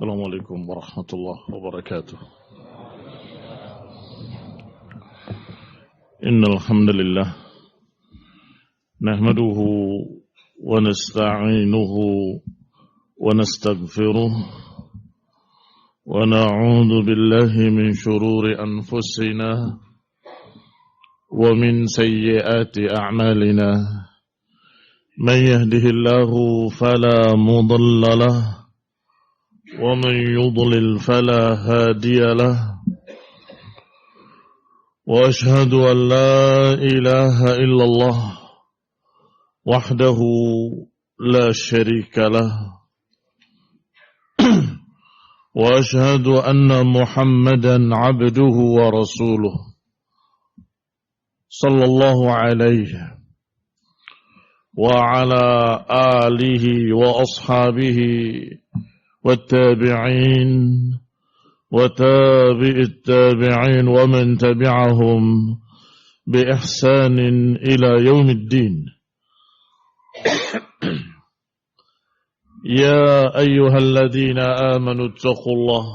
Assalamualaikum warahmatullahi wabarakatuh. Innal hamdalillah nahmaduhu wa nasta'inuhu wa nastaghfiruh wa na'udzu billahi min shururi anfusina wa min sayyiati a'malina. Man yahdihillahu fala mudilla lahu ومن يضلل فلا هادي له وأشهد أن لا إله إلا الله وحده لا شريك له وأشهد أن محمدا عبده ورسوله صلى الله عليه وعلى آله وأصحابه والتابعين وتابع التابعين ومن تبعهم بإحسان إلى يوم الدين. يا أيها الذين آمنوا اتقوا الله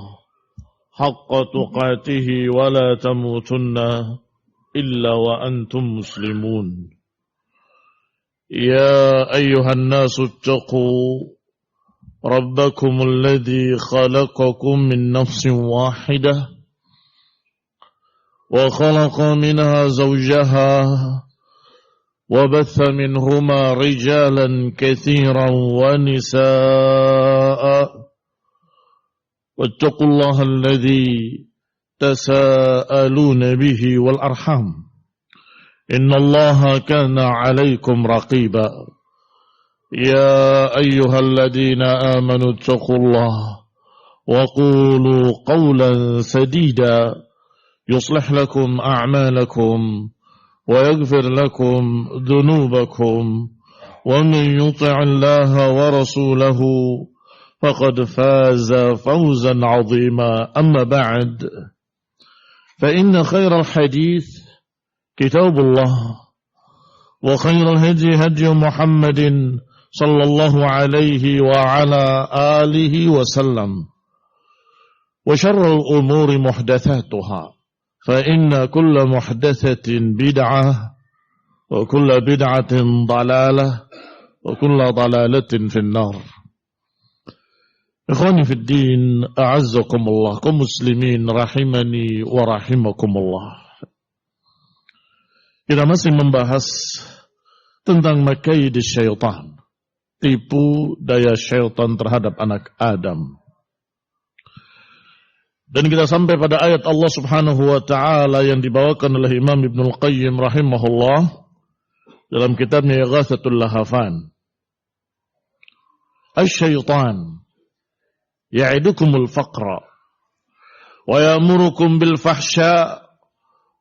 حق تقاته ولا تموتن إلا وأنتم مسلمون. يا أيها الناس اتقوا ربكم الذي خلقكم من نفس واحدة وخلق منها زوجها وبث منهما رجالا كثيرا ونساء واتقوا الله الذي تساءلون به والأرحام إن الله كان عليكم رقيبا. يا أيها الذين آمنوا اتقوا الله وقولوا قولا سديدا يصلح لكم أعمالكم ويغفر لكم ذنوبكم ومن يطع الله ورسوله فقد فاز فوزا عظيما. أما بعد فإن خير الحديث كتاب الله وخير الهدي هدي محمد صلى الله عليه وعلى آله وسلم وشر الأمور محدثاتها فإن كل محدثة بدعة وكل بدعة ضلالة وكل ضلالة في النار. إخواني في الدين أعزكم الله كمسلمين رحمني ورحمكم الله. Kita masih membahas tentang makaid syaitan, tipu daya syaitan terhadap anak Adam. Dan kita sampai pada ayat Allah Subhanahu wa taala yang dibawakan oleh Imam Ibnul Qayyim rahimahullah dalam kitabnya Ighatsatul Lahafan. Asy-syaitan ya'idukumul faqra wa ya'murukum bil fahsya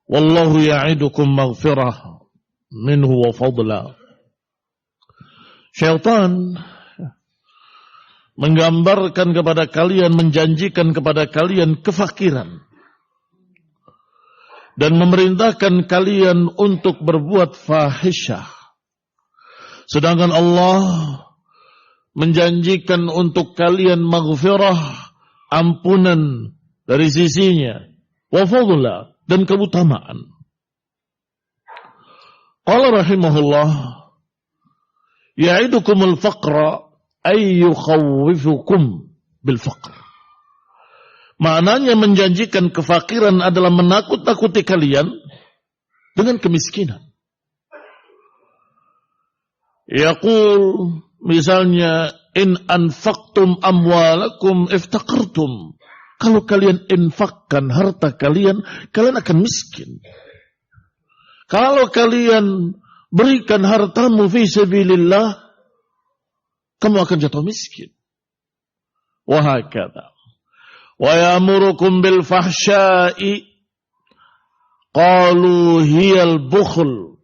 wallahu ya'idukum maghfirah minhu wa fadla. Syaitan menggambarkan kepada kalian, menjanjikan kepada kalian kefakiran dan memerintahkan kalian untuk berbuat fahisyah. Sedangkan Allah menjanjikan untuk kalian maghfirah, ampunan dari sisinya, wa fadla, dan keutamaan. Qala rahimahullah, ya'idukumul faqra ay yukhawwifukum bil faqr. Maknanya menjanjikan kefakiran adalah menakut-nakuti kalian dengan kemiskinan. Yaqul, misalnya, in anfaqtum amwalakum iftaqartum. Kalau kalian infakkan harta kalian, kalian akan miskin. Kalau kalian berikan hartamu fi sabilillah, kamu akan jatuh miskin. Wa hakadha. Wa ya'murukum bil fahsya'i qalu hiyal bukhl.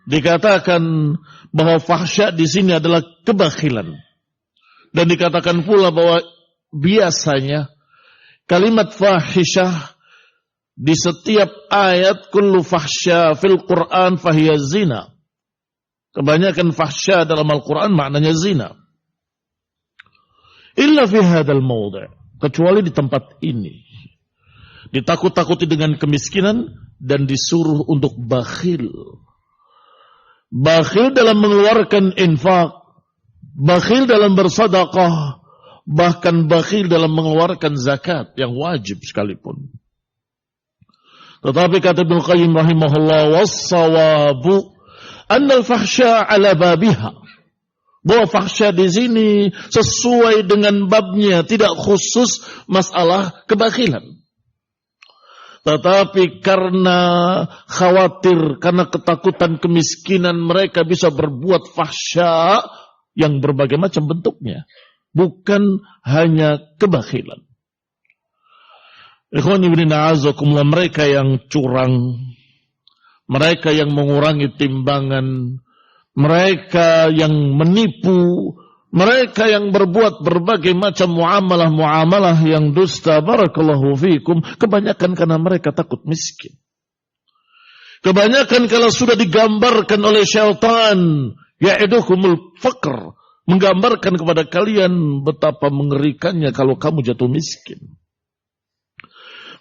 Dikatakan bahwa fahsya di sini adalah kebakhilan. Dan dikatakan pula bahwa biasanya kalimat fahisyah di setiap ayat kullu fahsya fil Quran fahiya zina. Kebanyakan fahsya dalam Al-Quran maknanya zina. Illa fi hadzal mawdi', kecuali di tempat ini. Ditakut-takuti dengan kemiskinan dan disuruh untuk bakhil. Bakhil dalam mengeluarkan infak, bakhil dalam bersedekah, bahkan bakhil dalam mengeluarkan zakat yang wajib sekalipun. Tetapi kata Ibnu Qayyim rahimahullah, was-sawabu anna al-fahsya 'ala babiha. Bahwa fahsya di sini sesuai dengan babnya, tidak khusus masalah kebakhilan. Tetapi karena khawatir, karena ketakutan kemiskinan, mereka bisa berbuat fahsya yang berbagai macam bentuknya. Bukan hanya kebakhilan. Ikhwan ibn a'azakumullah, mereka yang curang, mereka yang mengurangi timbangan, mereka yang menipu, mereka yang berbuat berbagai macam muamalah-muamalah yang dusta, barakallahu fikum, kebanyakan karena mereka takut miskin. Kebanyakan kalau sudah digambarkan oleh syaitan, ya'idukumul faqr, menggambarkan kepada kalian betapa mengerikannya kalau kamu jatuh miskin.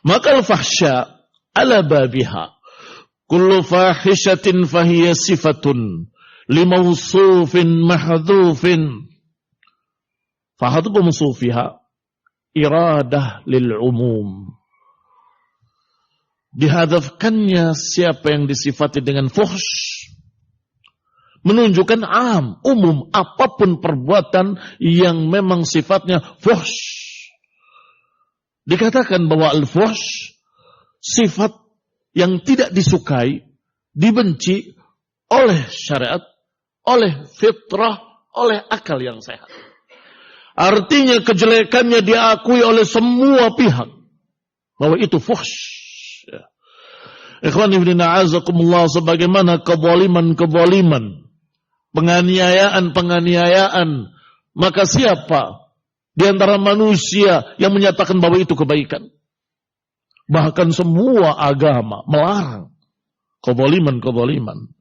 Maka al-fahsya ala babiha, kullu fahishatin fahiya sifatun limawsufin mahdhufin fahadbu musufiha iradah lil umum. Dihadafkannya siapa yang disifati dengan fuhsh, menunjukkan umum, apapun perbuatan yang memang sifatnya fuhsh. Dikatakan bahwa al-fuhsh sifat yang tidak disukai, dibenci oleh syariat, oleh fitrah, oleh akal yang sehat. Artinya kejelekannya diakui oleh semua pihak bahwa itu fuhsh. Ikhwan ibn a'azakumullah, sebagaimana kezaliman, penganiayaan, maka siapa di antara manusia yang menyatakan bahwa itu kebaikan? Bahkan semua agama melarang kezaliman.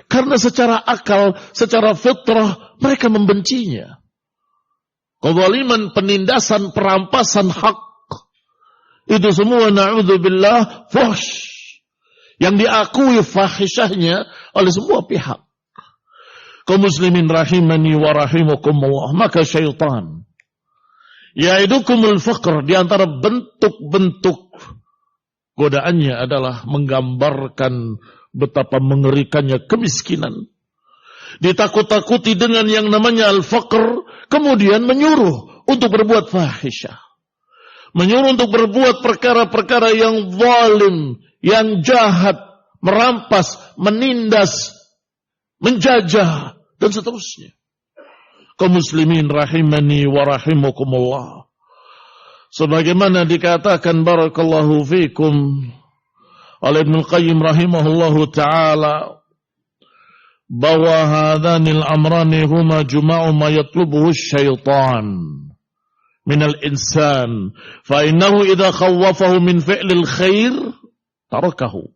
Karena secara akal, secara fitrah, mereka membencinya. Kezaliman, penindasan, perampasan hak, itu semua na'udzubillah fuhsh, yang diakui fahishahnya oleh semua pihak. Kaum muslimin rahimani wa rahimakumullah, maka syaitan ya'idukumul faqr, di antara bentuk-bentuk godaannya adalah menggambarkan betapa mengerikannya kemiskinan. Ditakut-takuti dengan yang namanya al-faqr, kemudian menyuruh untuk berbuat fahisyah. Menyuruh untuk berbuat perkara-perkara yang zalim, yang jahat, merampas, menindas, menjajah, dan seterusnya. Kaum muslimin rahimani wa rahimakumullah. Sebagaimana dikatakan barakallahu fikum oleh Ibnu Qayyim rahimahullahu ta'ala, bahwa hadhanil amrani huma juma'u ma yatlubuhu syaitan minal insan, fa innahu idha khawwafahu min fi'lil khair tarakahu,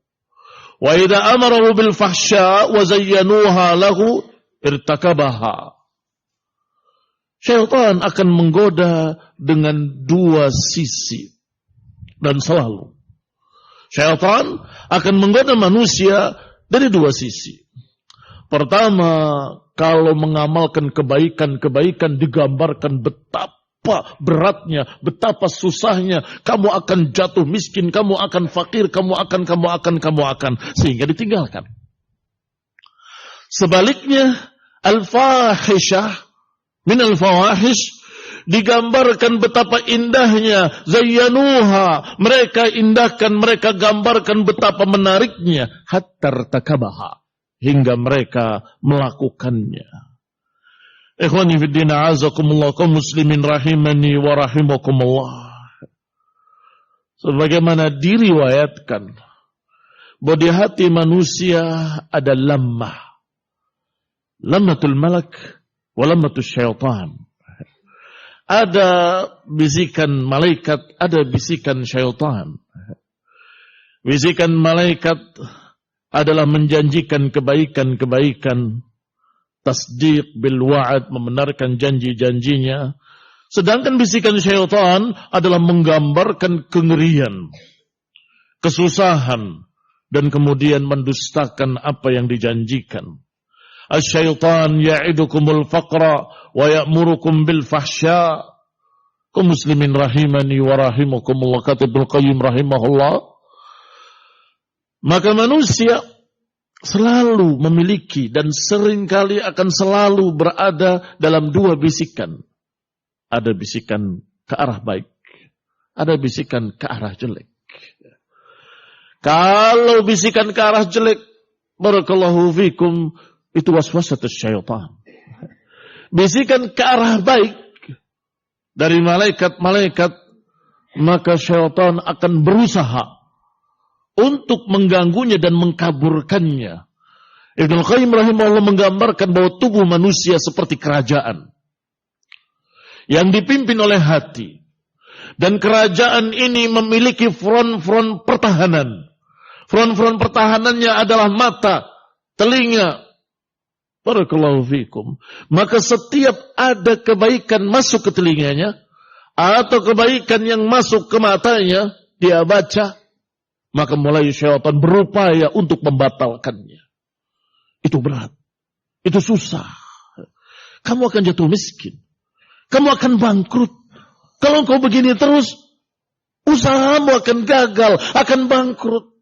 wa idha amarahu bil fahsya wa zayyanuha lahu irtakabaha. Syaitan akan menggoda dengan dua sisi, dan selalu syaitan akan menggoda manusia dari dua sisi. Pertama, kalau mengamalkan kebaikan digambarkan betapa beratnya, betapa susahnya, kamu akan jatuh miskin, kamu akan fakir, kamu akan, sehingga ditinggalkan. Sebaliknya, al-fahishah min al-fawahish, digambarkan betapa indahnya, zayyanuha, mereka indahkan, mereka gambarkan betapa menariknya, hatta takabaha, hingga mereka melakukannya. Ikhwani fiddin a'azakumullah, kaum muslimin rahimani wa rahimakumullah. Sebagaimana diriwayatkan bahwa di hati manusia ada lammatul malak wa lammatul syaitan. Ada bisikan malaikat, ada bisikan syaitan. Bisikan malaikat adalah menjanjikan kebaikan-kebaikan, tasdiq bil wa'ad, membenarkan janji-janjinya. Sedangkan bisikan syaitan adalah menggambarkan kengerian, kesusahan, dan kemudian mendustakan apa yang dijanjikan. Asy-syaitan ya'idukumul faqra wa ya'murukum bil fahsya. Kaum muslimin rahimani wa rahimakumullah, kata Ibnu Qayyim rahimahullah. Maka manusia selalu memiliki dan seringkali akan selalu berada dalam dua bisikan. Ada bisikan ke arah baik, ada bisikan ke arah jelek. Kalau bisikan ke arah jelek, barakallahu fikum, itu waswasatus syaitan. Bisikan ke arah baik dari malaikat-malaikat, maka syaitan akan berusaha untuk mengganggunya dan mengkaburkannya. Ibnu Qayyim rahimahullah menggambarkan bahwa tubuh manusia seperti kerajaan yang dipimpin oleh hati. Dan kerajaan ini memiliki front-front pertahanan. Front-front pertahanannya adalah mata, telinga. Barakallahu fikum. Maka setiap ada kebaikan masuk ke telinganya, atau kebaikan yang masuk ke matanya, dia baca, maka mulai syaitan berupaya untuk membatalkannya. Itu berat. Itu susah. Kamu akan jatuh miskin. Kamu akan bangkrut. Kalau kau begini terus, usahamu akan gagal, akan bangkrut.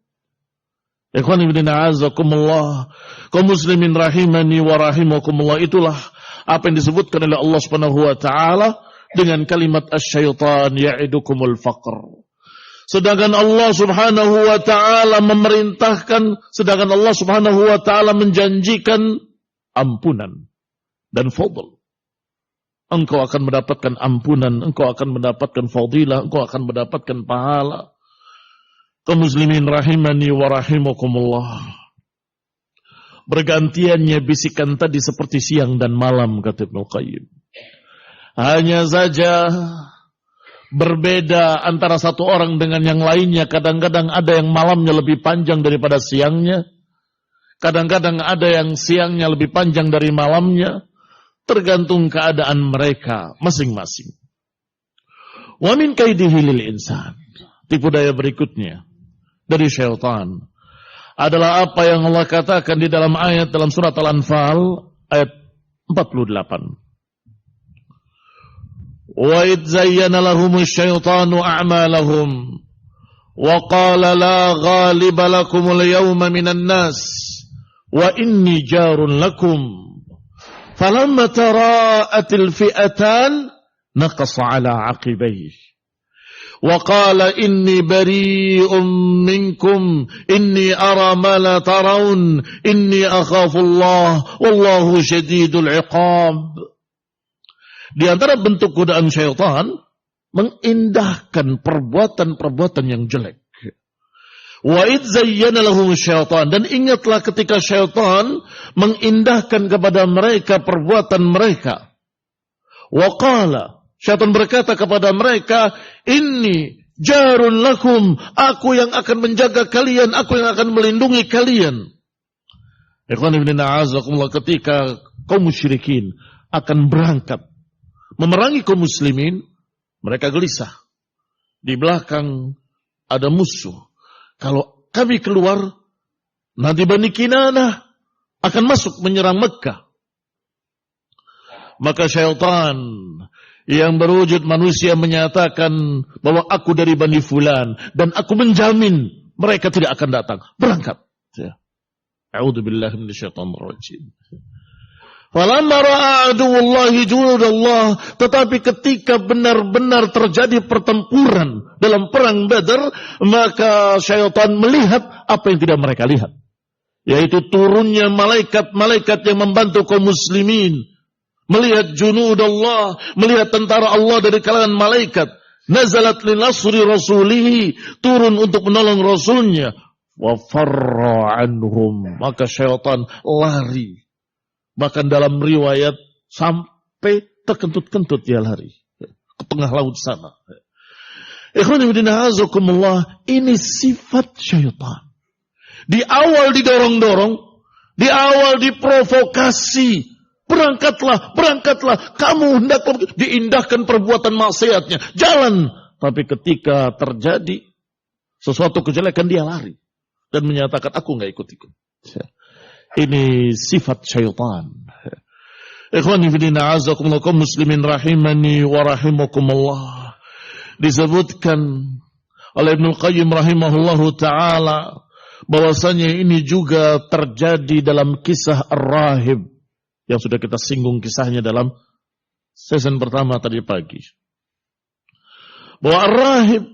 Ikhwan ibn a'azakumullah, kaum muslimin rahimani wa rahimakumullah, itulah apa yang disebutkan oleh Allah Subhanahu wa taala dengan kalimat asy-syaitan ya'idukumul faqr. Sedangkan Allah Subhanahu wa taala memerintahkan, sedangkan Allah Subhanahu wa taala menjanjikan ampunan dan fadl. Engkau akan mendapatkan ampunan, engkau akan mendapatkan fadilah, engkau akan mendapatkan pahala. Kaum muslimin rahimani wa rahimakumullah. Bergantiannya bisikan tadi seperti siang dan malam, kata Ibnu Qayyim. Hanya saja berbeda antara satu orang dengan yang lainnya. Kadang-kadang ada yang malamnya lebih panjang daripada siangnya. Kadang-kadang ada yang siangnya lebih panjang dari malamnya. Tergantung keadaan mereka masing-masing. Wa min kaidihi lil insan. Tipu daya berikutnya dari syaitan adalah apa yang Allah katakan di dalam ayat dalam surat Al-Anfal ayat 48. Wa idh zayyana lahumus syaitanu a'malahum wa qala la ghaliba lakumul yawma minan nas wa inni jarun lakum falamma tara'atil fi'atan naqasa ala aqibayhi wa qala inni bari'un minkum inni ara ma la tarawun inni akhafullah wallahu syadidul iqab. Di antara bentuk godaan syaitan, mengindahkan perbuatan-perbuatan yang jelek. Wa idh zayyana lahum syaitan, dan ingatlah ketika syaitan mengindahkan kepada mereka perbuatan mereka. Wa qala, syaitan berkata kepada mereka, inni jarun lakum, aku yang akan menjaga kalian, aku yang akan melindungi kalian. Ikhwan ibn a'azakumullah, ketika kaum musyrikin akan berangkat memerangi kaum muslimin, mereka gelisah. Di belakang ada musuh. Kalau kami keluar, nanti Bani Kinanah akan masuk menyerang Mekah. Maka syaitan yang berwujud manusia menyatakan bahwa aku dari Bani Fulan dan aku menjamin mereka tidak akan datang. Berangkat. A'udzubillahi minasyaitonir rajim. Falamma ra'a aduwullahi junudallah, tetapi ketika benar-benar terjadi pertempuran dalam perang Badar, maka syaitan melihat apa yang tidak mereka lihat, yaitu turunnya malaikat-malaikat yang membantu kaum muslimin, melihat junudallah, melihat tentara Allah dari kalangan malaikat, nazalat li nasri rasulih, turun untuk menolong rasulnya, wa farra anhum, maka syaitan lari. Bahkan dalam riwayat sampai terkentut-kentut dia lari ke tengah laut sana. Ikhwan fillah azakumullah, ini sifat syaitan. Di awal didorong-dorong, di awal diprovokasi, Berangkatlah, berangkatlah. Kamu hendaklah diindahkan perbuatan maksiatnya. Jalan. Tapi ketika terjadi sesuatu kejelekan, dia lari. Dan menyatakan, aku nggak ikut-ikut. Ini sifat syaitan. Ikhwani fillah, a'azakumullah, kaum muslimin rahimani wa rahimakumullah. Disebutkan oleh Ibnu Qayyim rahimahullahu ta'ala bahwasanya ini juga terjadi dalam kisah Ar-Rahib yang sudah kita singgung kisahnya dalam season pertama tadi pagi. Bahwa Ar-Rahib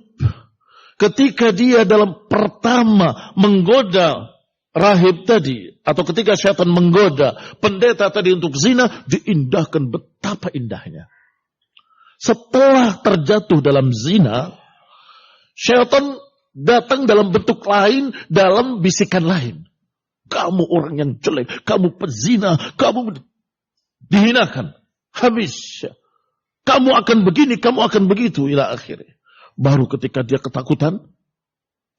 ketika dia dalam pertama menggoda rahib tadi, atau ketika syaitan menggoda pendeta tadi untuk zina, diindahkan betapa indahnya. Setelah terjatuh dalam zina, syaitan datang dalam bentuk lain, dalam bisikan lain. Kamu orang yang jelek, kamu pezina, kamu dihinakan. Habis. Kamu akan begini, kamu akan begitu, ila akhirnya. Baru ketika dia ketakutan,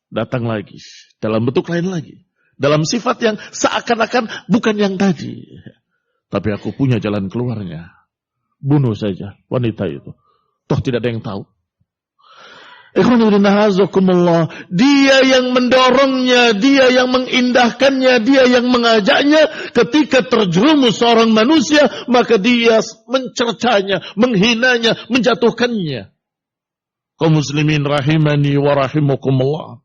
datang lagi. Dalam bentuk lain lagi. Dalam sifat yang seakan-akan bukan yang tadi. Tapi aku punya jalan keluarnya. Bunuh saja wanita itu. Toh tidak ada yang tahu. Dia yang mendorongnya, dia yang mengindahkannya, dia yang mengajaknya. Ketika terjerumus seorang manusia, maka dia mencercanya, menghinanya, menjatuhkannya. Kaum muslimin rahimani wa rahimakumullah.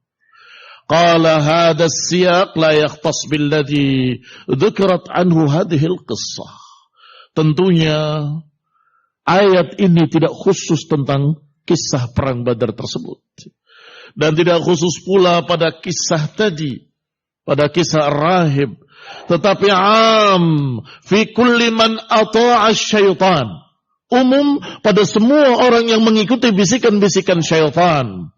Qala hadha as-siyaq la yakhtas billadhi dzukrat anhu hadhihi al-qissah. Tentunya ayat ini tidak khusus tentang kisah perang Badar tersebut. Dan tidak khusus pula pada kisah tadi, pada kisah Ar-Rahib. Tetapi am fi kulli man ata'a syaitan. Umum pada semua orang yang mengikuti bisikan-bisikan syaitan.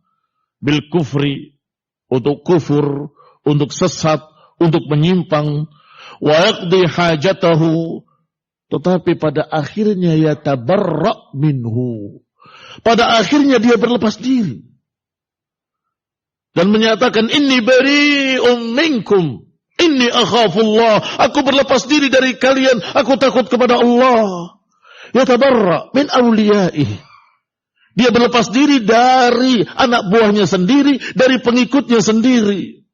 Bil kufri, untuk kufur, untuk sesat, untuk menyimpang. Wa yaqdi hajatahu. Tetapi pada akhirnya yatabarra' minhu. Pada akhirnya dia berlepas diri. Dan menyatakan, inni bari'um minkum. Inni akhafullah. Aku berlepas diri dari kalian. Aku takut kepada Allah. Yatabarra' min awliyaih. Dia berlepas diri dari anak buahnya sendiri, dari pengikutnya sendiri.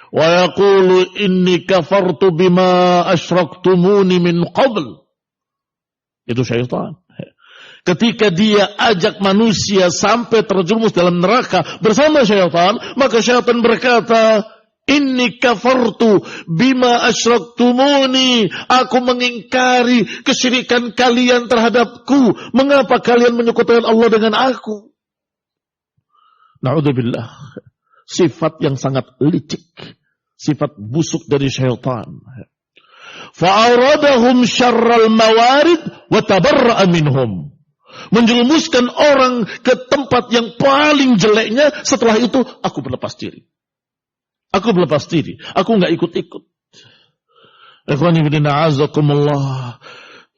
Wa yaqulu inni kafartu bima asyraktumuni min qabl. Itu syaitan. Ketika dia ajak manusia sampai terjerumus dalam neraka bersama syaitan, maka syaitan berkata, inni kafartu bima asyraktumuni. Aku mengingkari kesyirikan kalian terhadapku. Mengapa kalian menyekutukan Allah dengan aku? Na'udzubillah. Sifat yang sangat licik. Sifat busuk dari syaitan. Fa'aradahum syarral mawarid wa tabarra'a minhum. Menjerumuskan orang ke tempat yang paling jeleknya. Setelah itu aku berlepas diri. Aku berlepas diri. Aku enggak ikut-ikut. Ikhwani fillah a'azakumullah.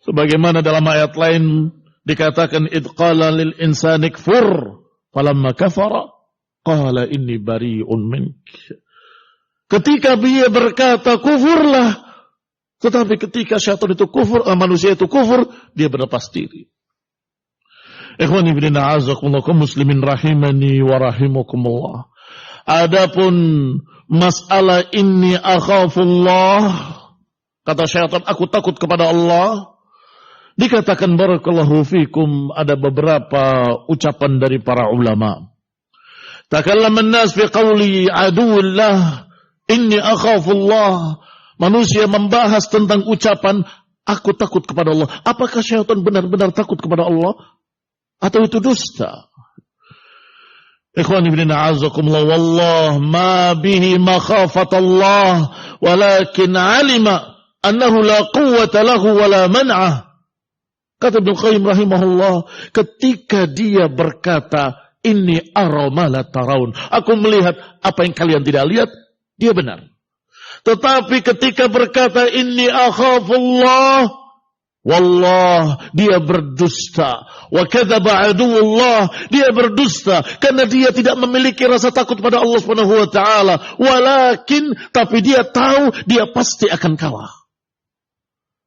Sebagaimana dalam ayat lain dikatakan id qala lil insani kfur falamma kafara qala inni bari'un mink. Ketika dia berkata kufurlah, tetapi ketika syaitan itu kufur, manusia itu kufur, dia berlepas diri. Ikhwani fillah a'azakumullah, kaum muslimin rahimani wa rahimakumullah. Adapun masalah inni akhafullah, kata syaitan, aku takut kepada Allah. Dikatakan barakallahu fikum, ada beberapa ucapan dari para ulama. Takallama an-nas fi qawli aduwillah inni akhafullah. Manusia membahas tentang ucapan aku takut kepada Allah. Apakah syaitan benar-benar takut kepada Allah? Atau itu dusta? Ikhwani fillah a'azakumullah, wallah ma bihi makhafatallah walakin alima annahu la quwwata lahu wala man'ah. Kata Ibnu Qayyim rahimahullah, ketika dia berkata inni ara ma la taraun, aku melihat apa yang kalian tidak lihat, dia benar. Tetapi ketika berkata inni akhafullah, wallah, dia berdusta. Wa kadzaba aduwullah, dia berdusta karena dia tidak memiliki rasa takut pada Allah Subhanahu wa taala. Walakin, tapi dia tahu dia pasti akan kalah.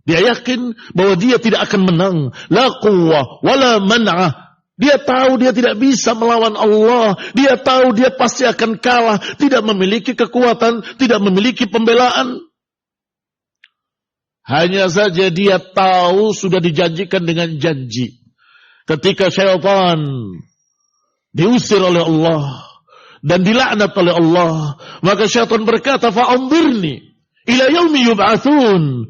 Dia yakin bahwa dia tidak akan menang. La quwwah wala man'ah. Dia tahu dia tidak bisa melawan Allah. Dia tahu dia pasti akan kalah. Tidak memiliki kekuatan. Tidak memiliki pembelaan. Hanya saja dia tahu sudah dijanjikan dengan janji. Ketika syaitan diusir oleh Allah. Dan dilaknat oleh Allah. Maka syaitan berkata, fa'anzirni ila yaumi yub'atsun.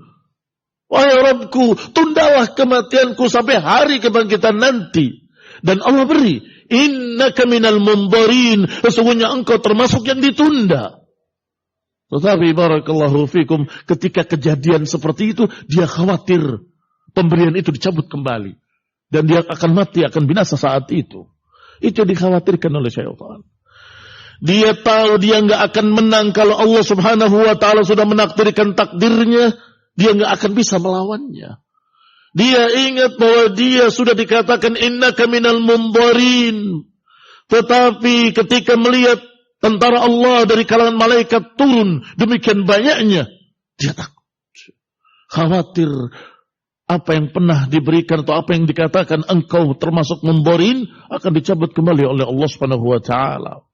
Wahai Rabbku, tundalah kematianku sampai hari kebangkitan nanti. Dan Allah beri, innaka minal munzarin, sesungguhnya engkau termasuk yang ditunda. Tetapi barakallahu fikum, ketika kejadian seperti itu, dia khawatir pemberian itu dicabut kembali. Dan dia akan mati, akan binasa saat itu. Itu dikhawatirkan oleh syaitan. Dia tahu dia nggak akan menang kalau Allah subhanahu wa ta'ala sudah menakdirkan takdirnya. Dia nggak akan bisa melawannya. Dia ingat bahwa dia sudah dikatakan innaka minal munzarin. Tetapi ketika melihat tentara Allah dari kalangan malaikat turun demikian banyaknya, dia takut. Khawatir apa yang pernah diberikan atau apa yang dikatakan engkau termasuk munzarin akan dicabut kembali oleh Allah Subhanahu wa taala.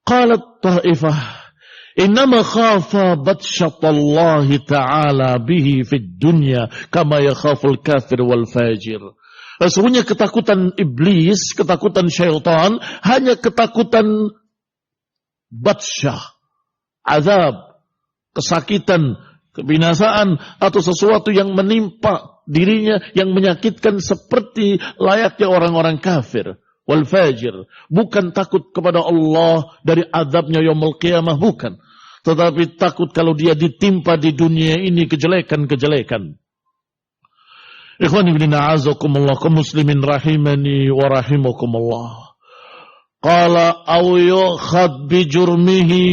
Qalat ta'ifah innama khafa batsyatallahi ta'ala bihi fid dunya kama yakhaful kafir wal fajir. Sesungguhnya ketakutan iblis, ketakutan syaitan hanya ketakutan batsyah, azab, kesakitan, kebinasaan atau sesuatu yang menimpa dirinya yang menyakitkan seperti layaknya orang-orang kafir. Wal fajir, bukan takut kepada Allah dari azabnya yaumul qiyamah, bukan. Tetapi takut kalau dia ditimpa di dunia ini kejelekan-kejelekan. Ikhwani bin a'azakumullah, kaum muslimin rahimani wa rahimakumullah. Qala aw yukhad bi jurmihi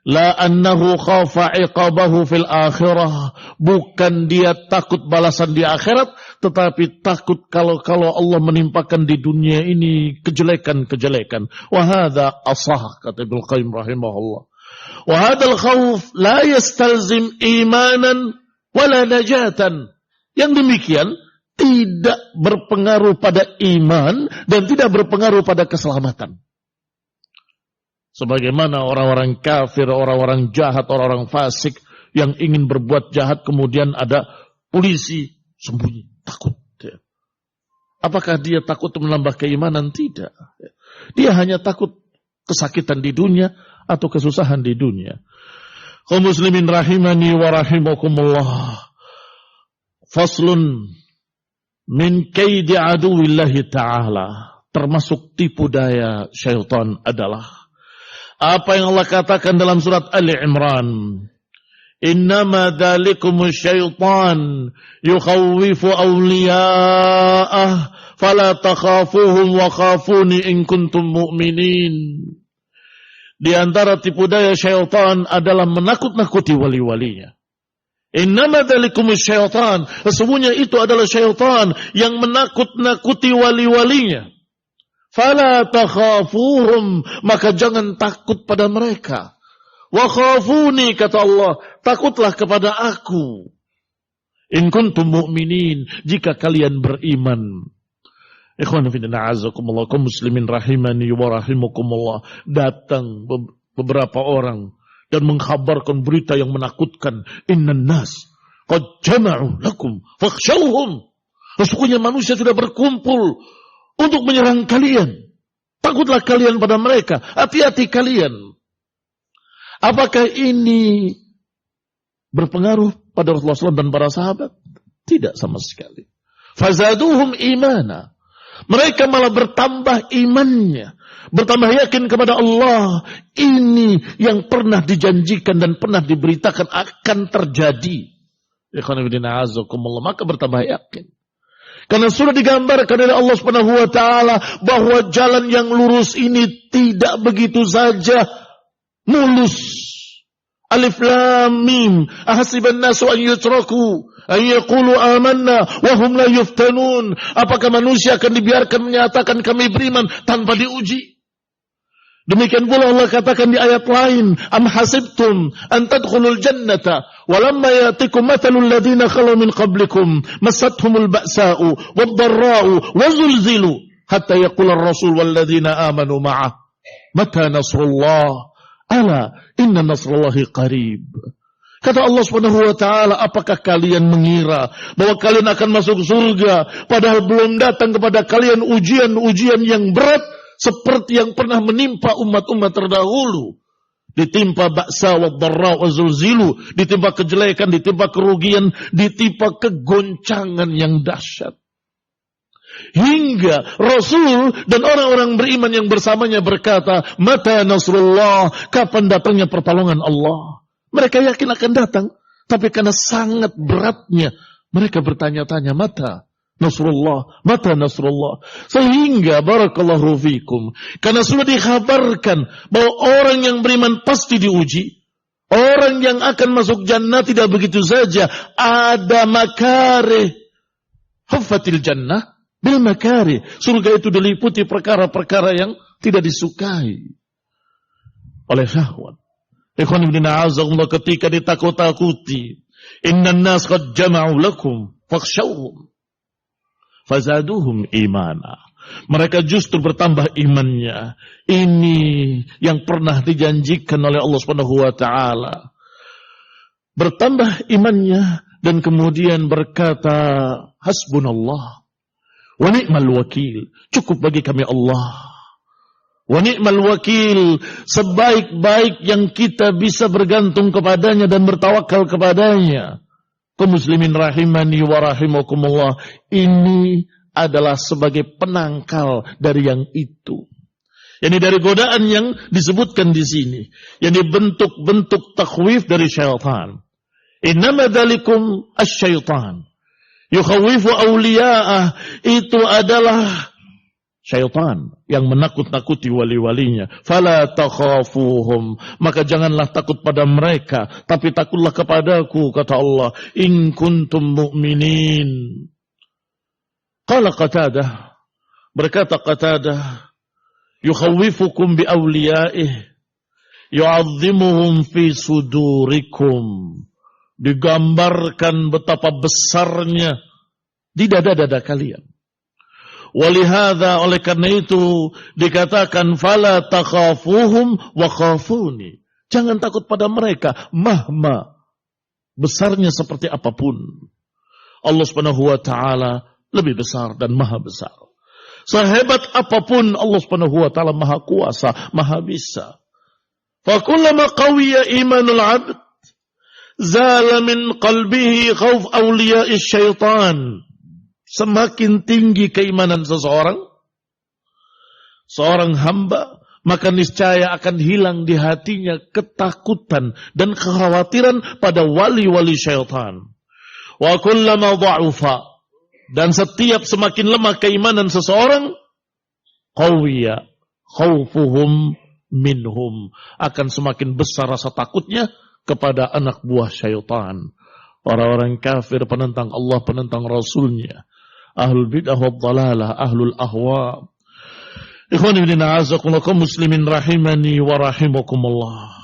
la annahu khafa iqabahu fil akhirah. Bukan dia takut balasan di akhirat, tetapi takut kalau Allah menimpakan di dunia ini kejelekan-kejelekan. Wa hadza asah, kata Ibnu Qayyim rahimahullah. Wa hadzal khauf la yastalzim imanan wala najatan. Yang demikian tidak berpengaruh pada iman dan tidak berpengaruh pada keselamatan. Sebagaimana orang-orang kafir, orang-orang jahat, orang-orang fasik yang ingin berbuat jahat, kemudian ada polisi sembunyi, takut. Apakah dia takut menambah keimanan? Tidak. Dia hanya takut kesakitan di dunia atau kesusahan di dunia. Kaum muslimin rahimani wa rahimakumullah. Faslun min kaidi aduwillahi ta'ala. Termasuk tipu daya syaitan adalah apa yang Allah katakan dalam surat Ali Imran. Innama dzalikumus syaitan yukhawwifu awliya'ah fala takhafuhum wa khafuni in kuntum mu'minin. Di antara tipu daya syaitan adalah menakut-nakuti wali-walinya. Innama dzalikumus syaitan, sesungguhnya itu adalah syaitan yang menakut-nakuti wali-walinya. Fala takhafuhum, maka jangan takut pada mereka. Wa khafuni, kata Allah, takutlah kepada aku. In kuntum mu'minin, jika kalian beriman. Ikhwan fillah a'azakumullah, kaum muslimin rahimani wa rahimakumullah. Datang beberapa orang dan mengkhabarkan berita yang menakutkan. Innan nas qad jama'u lakum fakhshawhum. Sesungguhnya manusia sudah berkumpul untuk menyerang kalian. Takutlah kalian pada mereka. Hati-hati kalian. Apakah ini berpengaruh pada Rasulullah SAW dan para sahabat? Tidak sama sekali. Fazaduhum imana. Mereka malah bertambah imannya. Bertambah yakin kepada Allah. Ini yang pernah dijanjikan dan pernah diberitakan akan terjadi. Maka bertambah yakin. Karena sudah digambarkan oleh Allah Subhanahu wa taala bahwa jalan yang lurus ini tidak begitu saja mulus. Alif lam mim. Ahasiban nasu an yutraku an yaqulu amanna wa hum la yuftanun. Apakah manusia akan dibiarkan menyatakan kami beriman tanpa diuji? Demikian pula Allah katakan di ayat lain, am hasibtum an tadkhulul jannata walamma yatikum mathalul ladzina khalu min qablikum massathumul ba'sa'u wad-dharra'u wazulzilu hatta yaqula ar-rasul wal ladzina amanu ma'ah mata nasrullah ala inna nasrullahi qarib. Kata Allah Subhanahu wa taala, apakah kalian mengira bahwa kalian akan masuk surga padahal belum datang kepada kalian ujian-ujian yang berat seperti yang pernah menimpa umat-umat terdahulu. Ditimpa ba'sa wa dharra wa zulzilu, ditimpa kejelekan, ditimpa kerugian, ditimpa kegoncangan yang dahsyat. Hingga Rasul dan orang-orang beriman yang bersamanya berkata, mata nasrullah, kapan datangnya pertolongan Allah? Mereka yakin akan datang, tapi karena sangat beratnya, mereka bertanya-tanya, mata Nasrullah, mata Nasrullah. Sehingga barakallahu fikum, karena sudah dikhabarkan bahwa orang yang beriman pasti diuji. Orang yang akan masuk jannah tidak begitu saja. Ada makarih. Huffatil jannah bil makarih. Surga itu diliputi perkara-perkara yang tidak disukai oleh syahwat. Ikhwan ibn a'azakumullah, ketika ditakut-takuti, innan nas qad jama'u lakum fakhshawhum fazaduhum imana. Mereka justru bertambah imannya. Ini yang pernah dijanjikan oleh Allah Subhanahu wa taala. Bertambah imannya dan kemudian berkata, hasbunallah wa ni'mal wakil. Cukup bagi kami Allah. Wa ni'mal wakil, sebaik-baik yang kita bisa bergantung kepadanya dan bertawakal kepadanya. Kaum muslimin rahimani wa rahimakumullah, ini adalah sebagai penangkal dari yang itu. Yani dari godaan yang disebutkan di sini, yani bentuk-bentuk takhwif dari syaitan. Innama dzalikum asy-syaitan yukhawifu awliya'ah, itu adalah syaitan yang menakut-nakuti wali-walinya. Fala takhafuhum, maka janganlah takut pada mereka, tapi takutlah kepadaku, kata Allah. In kuntum mu'minin. Qala Qatadah, berkata Qatadah, yukhawifukum bi awliyaih yu'azzimuhum fi sudurikum. Digambarkan betapa besarnya di dada-dada kalian. Walihada, oleh karena itu dikatakan fala takhafuhum wa khafuni. Jangan takut pada mereka, mahma besarnya seperti apapun. Allah Subhanahu wa taala lebih besar dan maha besar. Sehebat apapun Allah Subhanahu wa taala maha kuasa, maha bisa. Fa kullama qawiya imanul 'abd zala min qalbihi khauf awliya'i syaitan. Semakin tinggi keimanan seorang hamba, maka niscaya akan hilang di hatinya ketakutan dan kekhawatiran pada wali-wali syaitan. Wa kullama dha'ufa, dan setiap semakin lemah keimanan seseorang, qawiya khaufuhum minhum, akan semakin besar rasa takutnya kepada anak buah syaitan. Orang-orang kafir, penentang Allah, penentang Rasulnya, ahlul bid'ah wad dhalalah, ahlul ahwa. Ikhwan ibn a'azakumullah, kaum muslimin rahimani wa rahimakumullah.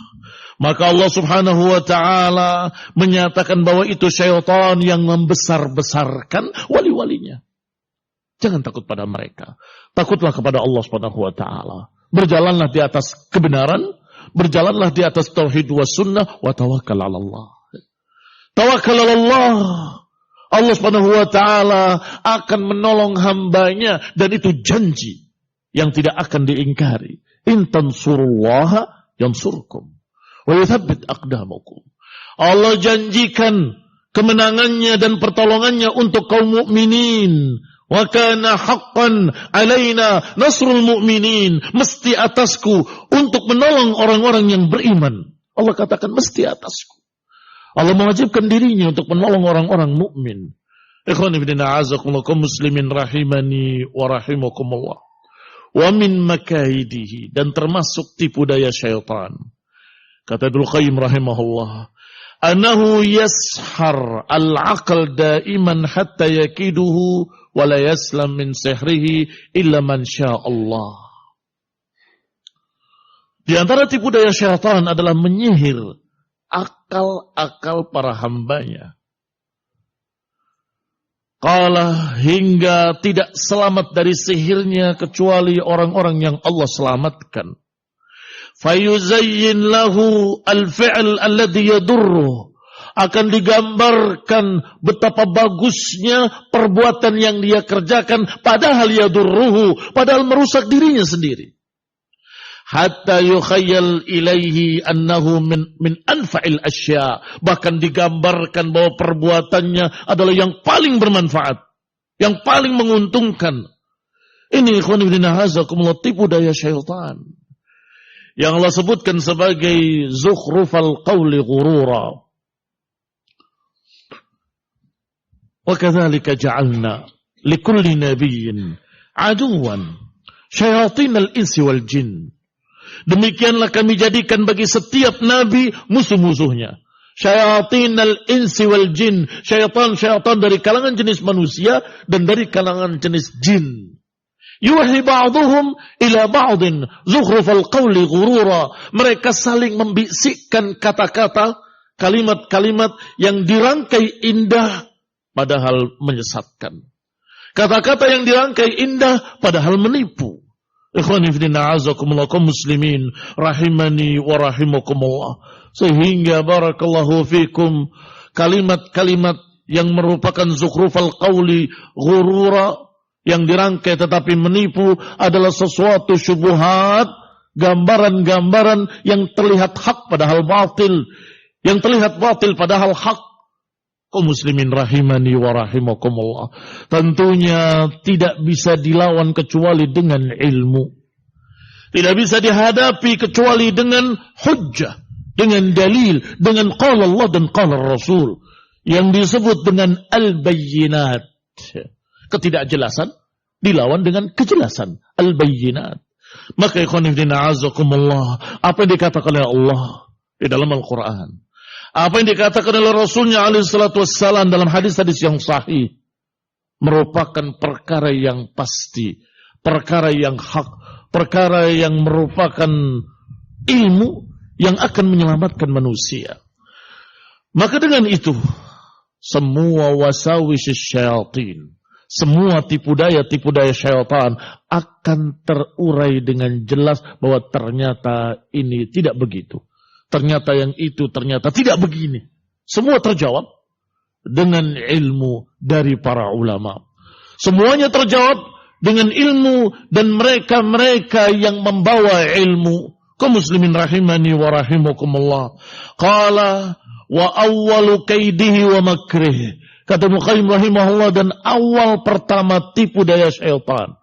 Maka Allah Subhanahu wa taala menyatakan bahwa itu syaitan yang membesar-besarkan wali-walinya. Jangan takut pada mereka. Takutlah kepada Allah Subhanahu wa taala. Berjalanlah di atas kebenaran, berjalanlah di atas tauhid wa sunnah, wa tawakkal 'ala Allah. Tawakkal 'ala Allah. Allah Subhanahu wa taala akan menolong hambanya, dan itu janji yang tidak akan diingkari. In tansurullaha yansurkum wa yuthabbit aqdamakum. Allah janjikan kemenangannya dan pertolongannya untuk kaum mukminin. Wa kana haqqan alaina nasrul mu'minin. Mesti atasku untuk menolong orang-orang yang beriman. Allah katakan mesti atasku. Allah mewajibkan dirinya untuk menolong orang-orang mukmin. Ikhwan ibn a'azakumullah, kaum muslimin rahimani wa rahimakumullah. Wa min makaidihi, dan termasuk tipu daya syaitan. Kata Ibnu Qayyim rahimahullah, anahu yashar al-aql daiman hatta yakiduhu wa la yaslam min sihrihi illa man syaa Allah. Di antara tipu daya syaitan adalah menyihir akal-akal para hambanya. Qala, hingga tidak selamat dari sihirnya kecuali orang-orang yang Allah selamatkan. Fayuzayyin lahu al-fi'l alladhi yadurruh. Akan digambarkan betapa bagusnya perbuatan yang dia kerjakan, padahal yadurruhu, padahal merusak dirinya sendiri. Hatta yukhayyal ilaihi annahu min anfa'il asya. Bahkan digambarkan bahwa perbuatannya adalah yang paling bermanfaat, yang paling menguntungkan. Ini ikhwan fillah hazakumullah, tipu daya syaitan yang Allah sebutkan sebagai zukhrufal qawli ghurura. Wa kadzalika ja'alna likulli nabiyyin aduwan syayatinal insi wal jin. Demikianlah kami jadikan bagi setiap nabi musuh-musuhnya. Syayatinal insi wal jin. Syaitan-syaitan dari kalangan jenis manusia dan dari kalangan jenis jin. Yuhi ba'duhum ila ba'din zukhrufal qawli ghurura. Mereka saling membisikkan kata-kata, kalimat-kalimat yang dirangkai indah padahal menyesatkan. Kata-kata yang dirangkai indah padahal menipu. Ikhwani fillah azakumullah kaum muslimin rahimani wa rahimakumullah. Sehingga barakallahu fikum, kalimat-kalimat yang merupakan zukhrufal qawli ghurura, yang dirangkai tetapi menipu, adalah sesuatu syubhat, gambaran-gambaran yang terlihat hak padahal batil, yang terlihat batil padahal hak. Kaum muslimin rahimani wa rahimakumullah, tentunya tidak bisa dilawan kecuali dengan ilmu. Tidak bisa dihadapi kecuali dengan hujjah, dengan dalil, dengan qala Allah dan qala Rasul, yang disebut dengan al-bayyinat. Ketidakjelasan dilawan dengan kejelasan, al-bayyinat. Maka ikhwan fillah azakumullah, apa yang dikatakan oleh Allah di dalam Al-Quran, apa yang dikatakan oleh Rasulnya alaihi salatu wassalam dalam hadis-hadis yang sahih, merupakan perkara yang pasti, perkara yang hak, perkara yang merupakan ilmu yang akan menyelamatkan manusia. Maka dengan itu, semua wasawis syaitan, semua tipu daya syaitan akan terurai dengan jelas bahwa ternyata ini tidak begitu. Ternyata yang itu ternyata tidak begini. Semua terjawab dengan ilmu dari para ulama. Semuanya terjawab dengan ilmu dan mereka-mereka yang membawa ilmu. Kaum muslimin rahimani wa rahimakumullah. Qala wa awwalu kaidihi wa makrih. Kata Muqayyim rahimahullah, dan awal pertama tipu daya syaitan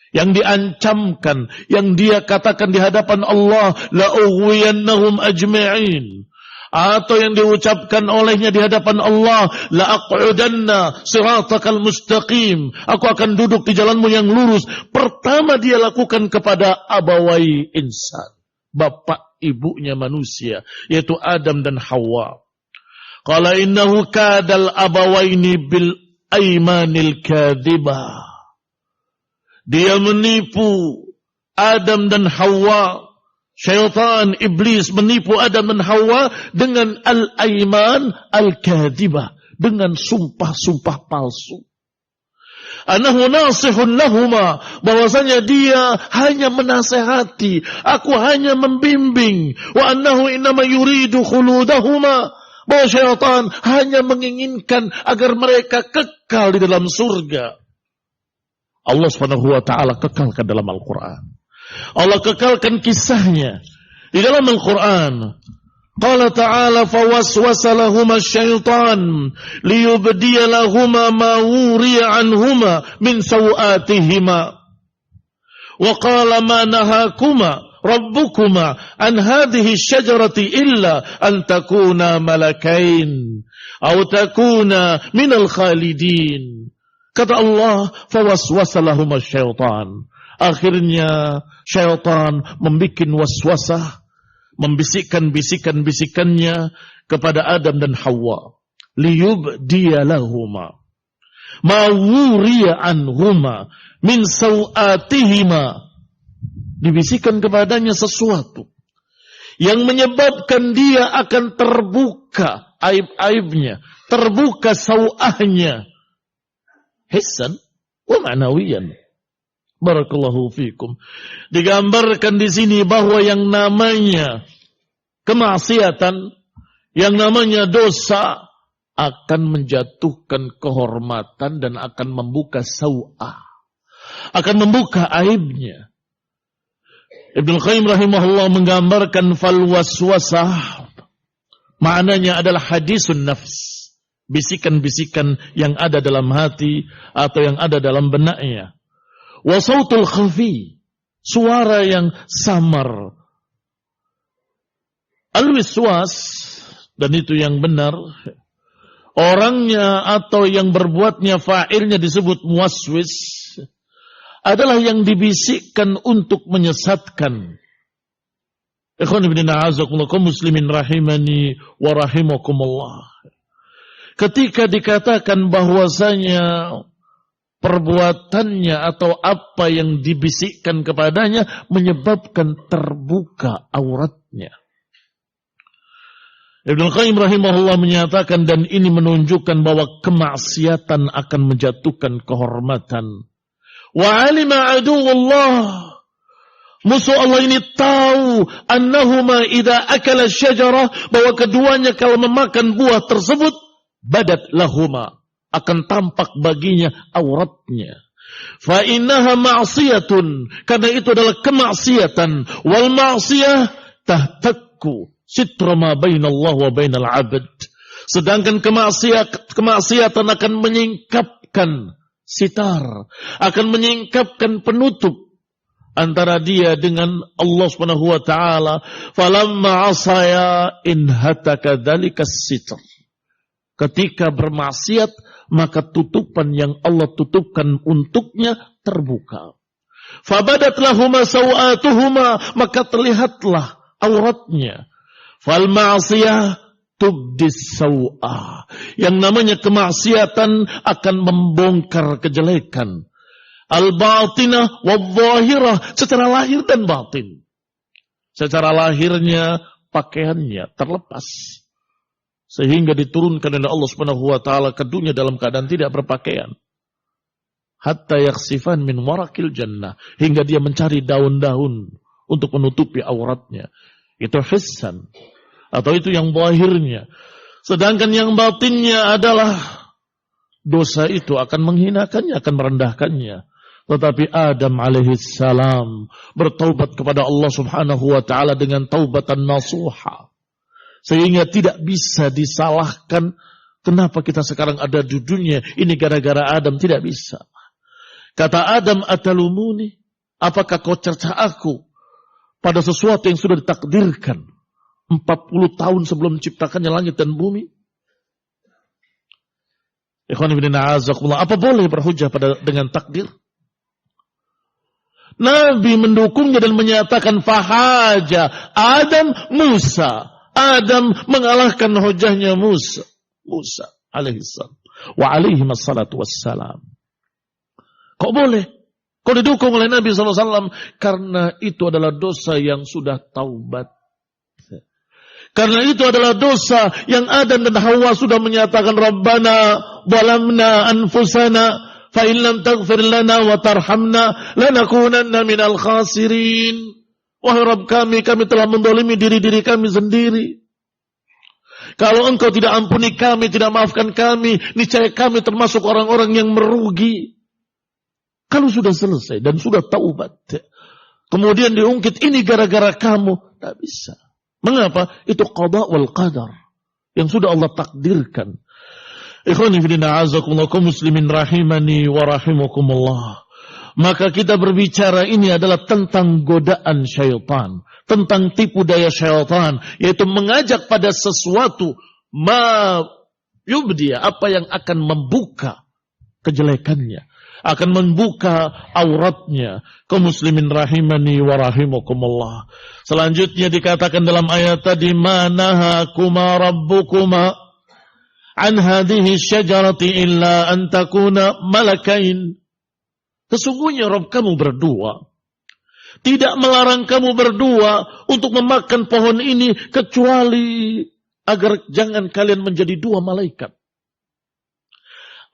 yang diancamkan, yang dia katakan di hadapan Allah, la ughwiyannahum ajma'in, atau yang diucapkan olehnya di hadapan Allah, la aq'udanna siratakal mustaqim, aku akan duduk di jalanmu yang lurus. Pertama dia lakukan kepada abawai insan, bapak ibunya manusia, yaitu Adam dan Hawa. Qala innahu kadal abawaini bil aymanil kadhibah. Dia menipu Adam dan Hawa. Syaitan, iblis menipu Adam dan Hawa dengan al-ayman al-kadhibah, dengan sumpah-sumpah palsu. Anahu nasihun lahuma, bahwasanya dia hanya menasehati, aku hanya membimbing. Wa annahu innama yuridu khuludahuma, bahwa syaitan hanya menginginkan agar mereka kekal di dalam surga. Allah Subhanahu wa taala kekalkan dalam Al-Qur'an. Allah kekalkan kisahnya di dalam Al-Qur'an. Qala ta'ala fawaswasa lahuma syaitan liyubdiya lahuma ma wuriya anhuma min sawatihima. Wa qala ma nahakuma rabbukuma an hadhihi syajarati illa an takuna malakain aw takuna minal khalidin. Kata Allah, fawaswasa lahum syaitan. Akhirnya syaitan membikin waswasah, membisikkan-bisikannya kepada Adam dan Hawa. Liyubdiya lahuma ma wuriya anhuma min sawatihima. Dibisikkan kepadanya sesuatu yang menyebabkan dia akan terbuka aib-aibnya, terbuka sawahnya, hissan wa ma'nawiyan. Barakallahu fikum. Digambarkan di sini bahwa yang namanya kemaksiatan, yang namanya dosa akan menjatuhkan kehormatan dan akan membuka sawah, akan membuka aibnya. Ibnu Qayyim rahimahullah menggambarkan fal waswasah, maknanya adalah hadisun nafs, bisikan-bisikan yang ada dalam hati atau yang ada dalam benaknya. Wa sautul khafi, suara yang samar. Al-wiswas, dan itu yang benar, orangnya atau yang berbuatnya, fa'ilnya disebut muwaswis, adalah yang dibisikkan untuk menyesatkan. Ikhwan ibn a'azakumullah, kaum muslimin rahimani wa rahimakumullah. Ketika dikatakan bahwasanya perbuatannya atau apa yang dibisikkan kepadanya menyebabkan terbuka auratnya. Ibnu Qayyim rahimahullah menyatakan, dan ini menunjukkan bahwa kemaksiatan akan menjatuhkan kehormatan. Wa alima aduwullah, musuh Allah ini tahu annahuma idza akala syajarah, bahwa keduanya kalau memakan buah tersebut badat lahuma, akan tampak baginya auratnya. Fa innaha ma'siyatun, karena itu adalah kemaksiatan. Wal ma'siyah tahtakku sitra ma bainallah wa bainal 'abd. Sedangkan kemaksiatan akan menyingkapkan sitar, akan menyingkapkan penutup antara dia dengan Allah Subhanahu wa taala. Falamma asaya inhataka dzalika sitr. Ketika bermaksiat, maka tutupan yang Allah tutupkan untuknya terbuka. Fabadat lahuma sawatuhuma, maka terlihatlah auratnya. Fal ma'siyah tubdis sawah. Yang namanya kemaksiatan akan membongkar kejelekan. Al-batinah wal-zahirah, secara lahir dan batin. Secara lahirnya pakaiannya terlepas, sehingga diturunkan oleh Allah Subhanahu wa taala ke dunia dalam keadaan tidak berpakaian. Hatta yaksifan min warakil jannah, hingga dia mencari daun-daun untuk menutupi auratnya. Itu hissan, atau itu yang zahirnya. Sedangkan yang batinnya adalah dosa itu akan menghinakannya, akan merendahkannya. Tetapi Adam alaihissalam bertaubat kepada Allah Subhanahu wa taala dengan taubatan nasuha, sehingga tidak bisa disalahkan kenapa kita sekarang ada di dunia ini gara-gara Adam. Tidak bisa. Kata Adam, atalumuni, apakah kau cerca aku pada sesuatu yang sudah ditakdirkan 40 tahun sebelum menciptakannya langit dan bumi? Ikhwan ibn a'azakumullah, apa boleh berhujah dengan takdir? Nabi mendukungnya dan menyatakan fahaja Adam Musa. Adam mengalahkan hujahnya Musa alaihissalam wa alaihi wassalatu wassalam. Kok boleh? Kok didukung oleh Nabi SAW? Karena itu adalah dosa yang sudah taubat. Karena itu adalah dosa yang Adam dan Hawa sudah menyatakan, Rabbana zalamna anfusana fa in lam taghfir lana wa tarhamna lanakunanna minal khasirin. Wahai Rabb kami telah mendolimi diri-diri kami sendiri. Kalau engkau tidak ampuni kami, tidak maafkan kami, niscaya kami termasuk orang-orang yang merugi. Kalau sudah selesai dan sudah taubat, kemudian diungkit ini gara-gara kamu, tak bisa. Mengapa? Itu qada wal qadar yang sudah Allah takdirkan. Ikhwani fillah a'azakumullah, kaum muslimin rahimani wa rahimakumullah. Maka kita berbicara ini adalah tentang godaan syaitan, tentang tipu daya syaitan, yaitu mengajak pada sesuatu ma yubdiya, apa yang akan membuka kejelekannya, akan membuka auratnya. Kaum muslimin rahimani wa rahimakumullah. Selanjutnya dikatakan dalam ayat tadi, manahakuma rabbukuma an hadhihi syajarati illa an takuna malakain. Sesungguhnya Rabb kamu berdua Tidak melarang kamu berdua untuk memakan pohon ini kecuali agar jangan kalian menjadi dua malaikat.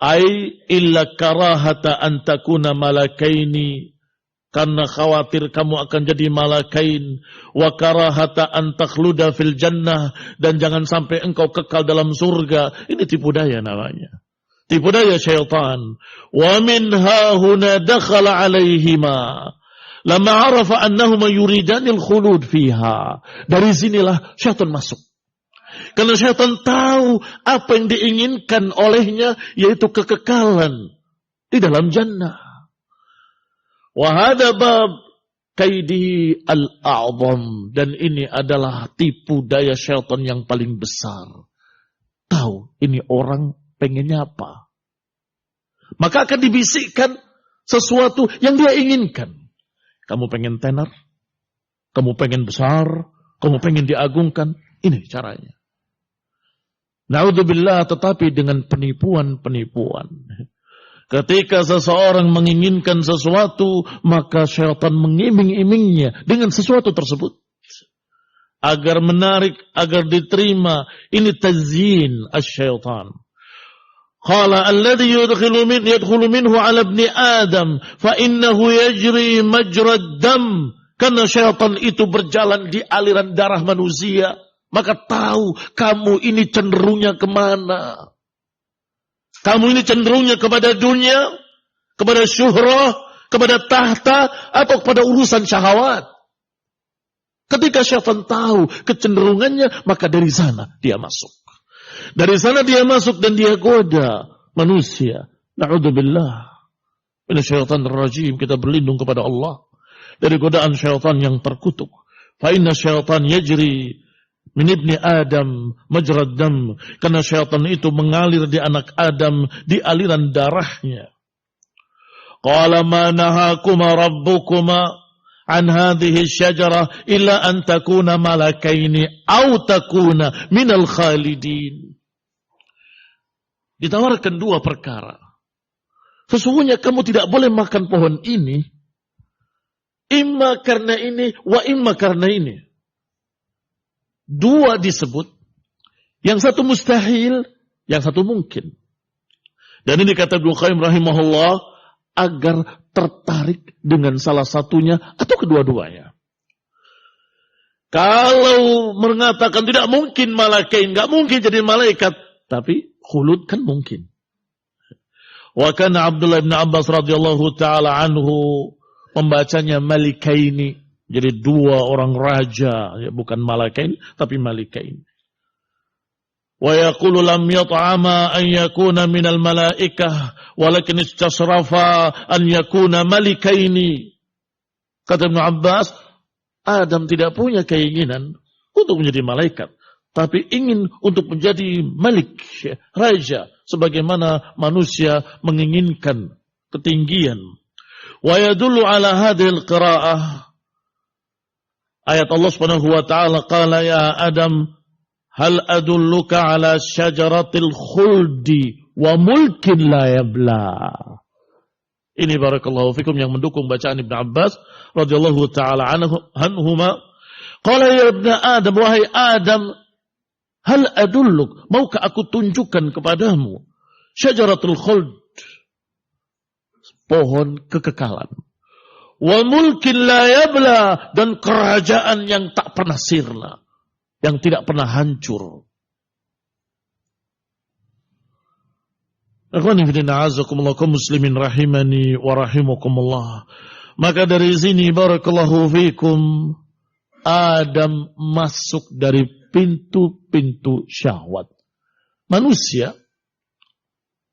Ai illa karahata an takuna malakaini, karena khawatir kamu akan jadi malakain, wa karahata an takhluda fil jannah, dan jangan sampai engkau kekal dalam surga. Ini tipu daya namanya. Tipu daya syaitan. Wa min hahuna dakhala alaihima lama arafa annahuma yuridanil khulud fiha. Dari sinilah syaitan masuk. Karena syaitan tahu apa yang diinginkan olehnya, yaitu kekekalan di dalam jannah. Wa hadha bab kaidi al-a'zam, dan ini adalah tipu daya syaitan yang paling besar. Tahu ini orang pengennya apa, maka akan dibisikkan sesuatu yang dia inginkan. Kamu pengen tenar, kamu pengen besar, kamu pengen diagungkan. Ini caranya. Na'udzubillah, tetapi dengan penipuan-penipuan. Ketika seseorang menginginkan sesuatu, maka syaitan mengiming-imingnya dengan sesuatu tersebut. Agar menarik, agar diterima. Ini tazyin asy-syaitan. Qala alladhi yadkhulu minhu ala ibni Adam fa innahu yajri majra dam. Karena syaitan itu berjalan di aliran darah manusia, maka tahu kamu ini cenderungnya kemana. Kamu ini cenderungnya kepada dunia, kepada syuhrah, kepada tahta, atau kepada urusan syahwat. Ketika syaitan tahu kecenderungannya, maka dari sana dia masuk. Dari sana dia masuk dan dia goda manusia. Na'udzubillah minasyaitonir rajim. Kita berlindung kepada Allah dari godaan syaitan yang terkutuk. Fa inna syaitan yajri min ibni Adam majrad dam, karena syaitan itu mengalir di anak Adam di aliran darahnya. Qala ma nahakuma rabbukuma an hadhihi syajarah illa an takuna malakaini aw takuna minal khalidin. Ditawarkan dua perkara. Sesungguhnya kamu tidak boleh makan pohon ini, imma karena ini wa imma karena ini. Dua disebut, yang satu mustahil, yang satu mungkin. Dan ini kata Ibnu Qayyim rahimahullah, agar tertarik dengan salah satunya atau kedua-duanya. Kalau mengatakan tidak mungkin malakain, nggak mungkin jadi malaikat, tapi khulud kan mungkin. Wa kana Abdullah bin Abbas radhiyallahu taala anhu membacanya malikaini. Jadi dua orang raja, ya, bukan malakain, tapi malikain. Wa yaqulu lam yat'ama an yakuna minal malaikah, walakin istasrafa an yakuna malikaini. Kata Ibnu Abbas, Adam tidak punya keinginan untuk menjadi malaikat, tapi ingin untuk menjadi malik, raja, sebagaimana manusia menginginkan ketinggian. Wa yadullu ala hadhil qira'ah ayat Allah Subhanahu wa taala, qala ya Adam hal adulluka ala syajaratil khuldi wa mulkin la yabla. Ini barakallahu fikum yang mendukung bacaan Ibnu Abbas radhiyallahu taala anhuma. Qala ya ibn Adam, wahai Adam, hal adulluk, maukah aku tunjukkan kepadamu syajaratul khuld, pohon kekekalan. Wa mulkin la yabla, dan kerajaan yang tak pernah sirna, yang tidak pernah hancur. Akhwani fillah, a'azzakumullah, kaum muslimin rahimani wa rahimakumullah. Maka dari sini barakallahu fikum, Adam masuk dari pintu-pintu syahwat. Manusia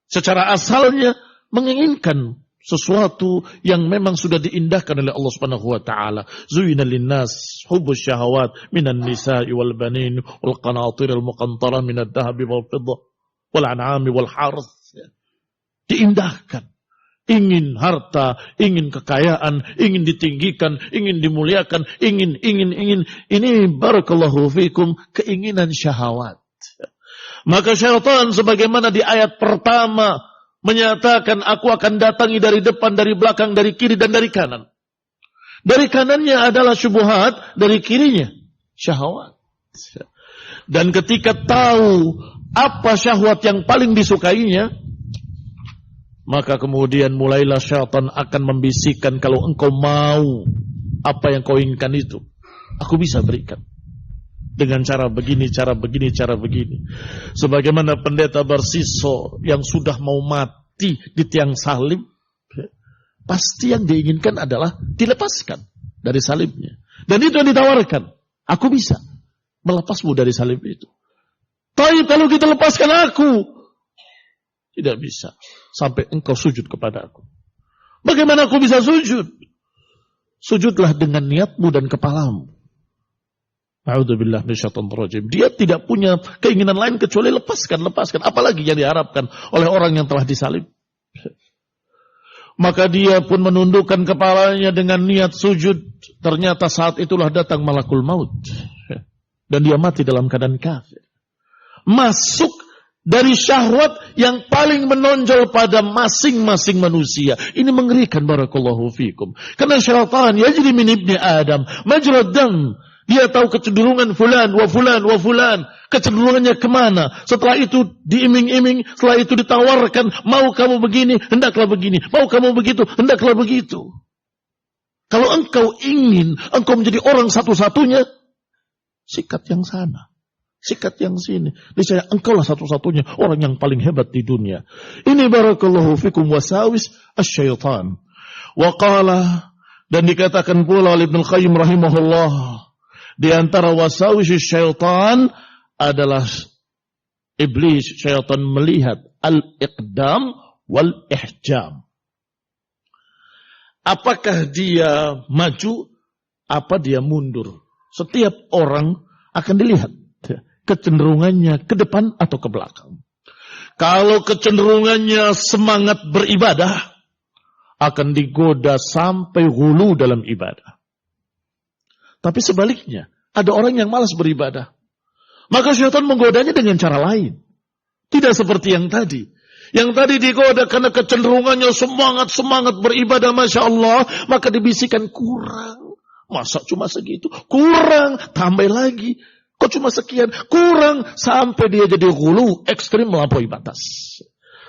secara asalnya menginginkan sesuatu yang memang sudah diindahkan oleh Allah Subhanahu wa taala. Zuyina linnas hubbus syahawat minan nisa'i wal banin wal qanatiril muqantara minad dhahabi wal fiddah wal an'ami wal harth. Diindahkan. Ingin harta, ingin kekayaan, ingin ditinggikan, ingin dimuliakan, ingin. Ini barakallahu fikum keinginan syahwat. Maka syaitan sebagaimana di ayat pertama menyatakan, aku akan datangi dari depan, dari belakang, dari kiri, dan dari kanan. Dari kanannya adalah syubhat, dari kirinya syahwat. Dan ketika tahu apa syahwat yang paling disukainya, maka kemudian mulailah syaitan akan membisikkan, kalau engkau mau apa yang kau inginkan itu, aku bisa berikan. Dengan cara begini, cara begini, cara begini. Sebagaimana pendeta Barsiso yang sudah mau mati di tiang salib, pasti yang diinginkan adalah dilepaskan dari salibnya. Dan itu yang ditawarkan. Aku bisa melepasmu dari salib itu. Tapi kalau kita lepaskan aku, tidak bisa. Sampai engkau sujud kepada aku. Bagaimana aku bisa sujud? Sujudlah dengan niatmu dan kepalamu. A'udzubillah minasyaitonir rajim. Dia tidak punya keinginan lain kecuali lepaskan. Apalagi yang diharapkan oleh orang yang telah disalib. Maka dia pun menundukkan kepalanya dengan niat sujud. Ternyata saat itulah datang malakul maut. Dan dia mati dalam keadaan kafir. Masuk dari syahwat yang paling menonjol pada masing-masing manusia. Ini mengerikan, barakallahu fikum. Karena syaitan yajri min ibni Adam majrad dam. Dia tahu kecenderungan fulan, wa fulan, wa fulan. Kecenderungannya kemana. Setelah itu diiming-iming. Setelah itu ditawarkan. Mau kamu begini, hendaklah begini. Mau kamu begitu, hendaklah begitu. Kalau engkau ingin, engkau menjadi orang satu-satunya, sikat yang sana. Sikat yang sini. Niscaya engkaulah satu-satunya orang yang paling hebat di dunia. Ini barakallahu fikum wasawis asyaitan. Wa qala, dan dikatakan pula oleh Ibnu Qayyim rahimahullah, di antara wasawis syaitan adalah iblis, syaitan melihat al-iqdam wal-ihjam. Apakah dia maju, apa dia mundur. Setiap orang akan dilihat kecenderungannya ke depan atau ke belakang. Kalau kecenderungannya semangat beribadah, akan digoda sampai hulu dalam ibadah. Tapi sebaliknya, ada orang yang malas beribadah. Maka syaitan menggodanya dengan cara lain. Tidak seperti yang tadi. Yang tadi digoda karena kecenderungannya semangat beribadah, Masya Allah. Maka dibisikkan kurang. Masa cuma segitu? Kurang, tambah lagi. Kok cuma sekian? Kurang, sampai dia jadi hulu, ekstrim melampaui batas.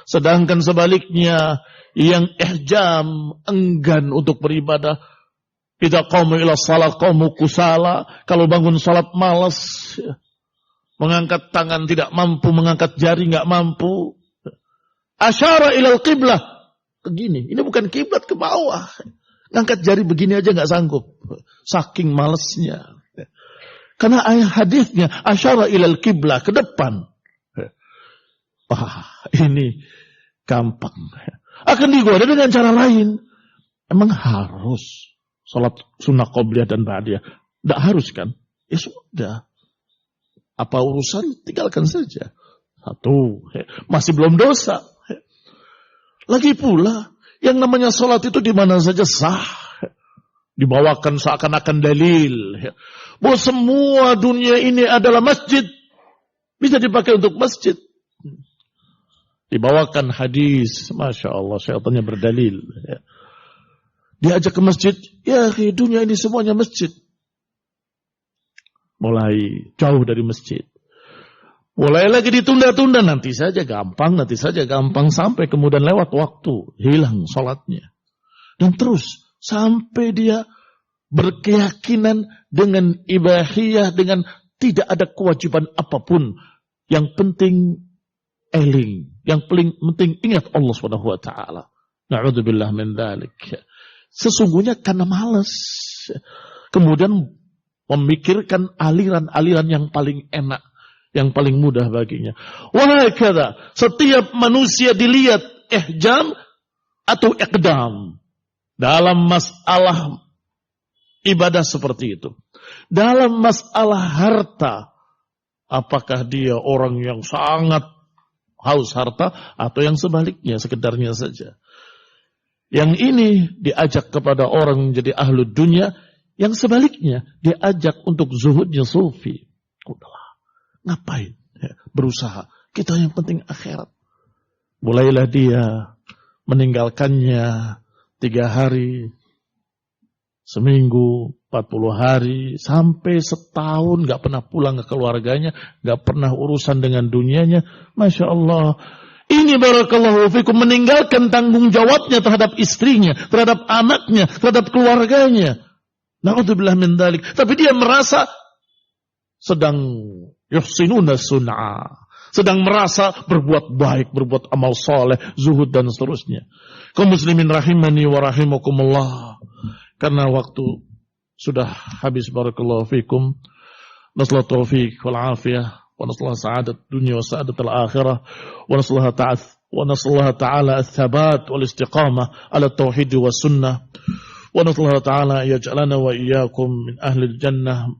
Sedangkan sebaliknya, yang ihjam, enggan untuk beribadah, idza qamu ila shalah qamu kusala. Kalau bangun salat malas, mengangkat tangan tidak mampu, mengangkat jari enggak mampu. Asyara ilal qiblah, begini. Ini bukan kiblat, ke bawah. Ngangkat jari begini aja enggak sanggup. Saking malasnya. Karena ayat hadisnya asyara ilal qiblah, ke depan. Wah, ini gampang. Akan digoda dengan cara lain. Emang harus salat sunnah qobliyah dan ba'diyah. Tidak harus kan? Ya sudah. Apa urusan? Tinggalkan saja. Satu. Masih belum dosa. Lagi pula, yang namanya salat itu di mana saja sah. Dibawakan seakan-akan dalil. Bahwa semua dunia ini adalah masjid. Bisa dipakai untuk masjid. Dibawakan hadis. Masya Allah, syaitannya berdalil. Diajak ke masjid, ya dunia ini semuanya masjid. Mulai jauh dari masjid. Mulai lagi ditunda-tunda, nanti saja gampang, sampai kemudian lewat waktu, hilang sholatnya. Dan terus, sampai dia berkeyakinan dengan ibahiyah, dengan tidak ada kewajiban apapun. Yang penting eling, yang paling penting ingat Allah SWT. Na'udzubillah min dzalik. Sesungguhnya karena malas. Kemudian memikirkan aliran-aliran yang paling enak. Yang paling mudah baginya. Wahakadha. Setiap manusia dilihat ihjam atau iqdam. Dalam masalah ibadah seperti itu. Dalam masalah harta. Apakah dia orang yang sangat haus harta. Atau yang sebaliknya, sekedarnya saja. Yang ini diajak kepada orang menjadi ahlud dunia. Yang sebaliknya diajak untuk zuhudnya sufi. Udahlah, ngapain? Berusaha. Kita yang penting akhirat. Mulailah dia meninggalkannya 3 hari. seminggu, 40 hari, sampai setahun gak pernah pulang ke keluarganya, gak pernah urusan dengan dunianya. Masya Allah. Ini barakallahu fikum meninggalkan tanggung jawabnya terhadap istrinya, terhadap anaknya, terhadap keluarganya. Na'udzubillah min dzalik. Tapi dia merasa sedang yuhsinuna sun'a. Sedang merasa berbuat baik, berbuat amal soleh, zuhud dan seterusnya. Kaum muslimin rahimani wa rahimakumullah. Karena waktu sudah habis barakallahu fikum. Nasallahu taufiq wal afiyah. Wa nasallahu sa'adat dunia wa sa'adat al-akhirah. Wa nasallahu ta'ala al-thabat wal istiqamah ala tauhid wa sunnah. Wa nasallahu ta'ala yaj'alana wa iyyakum min ahli al-jannah.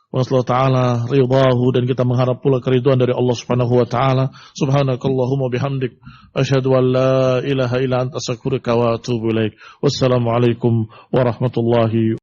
Wa nasallahu ta'ala ridahu, dan kita mengharap pula keriduan dari Allah subhanahu wa ta'ala. Subhanakallahumma bihamdik asyhadu an la ilaha illa anta astaghfiruka wa atubu ilaik. Wassalamualaikum warahmatullahi